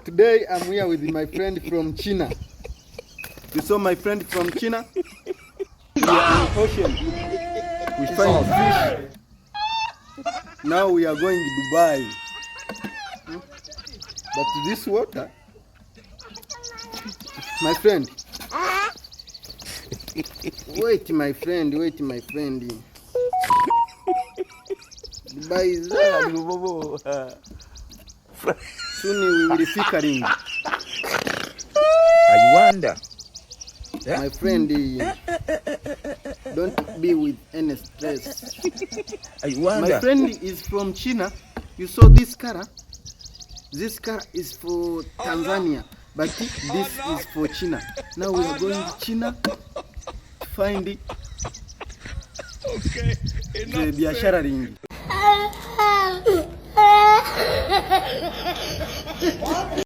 Today I'm here with my friend from China. You saw my friend from China? We are in ocean. We find fish. Now we are going to Dubai. But this water, my friend. Wait, my friend. Dubai is soon we will featuring. I wonder. My friend, don't be with any stress. I wonder. My friend is from China. You saw this car? This car is for Tanzania, but this is for China. Now we are going to China to find the biashara ringi.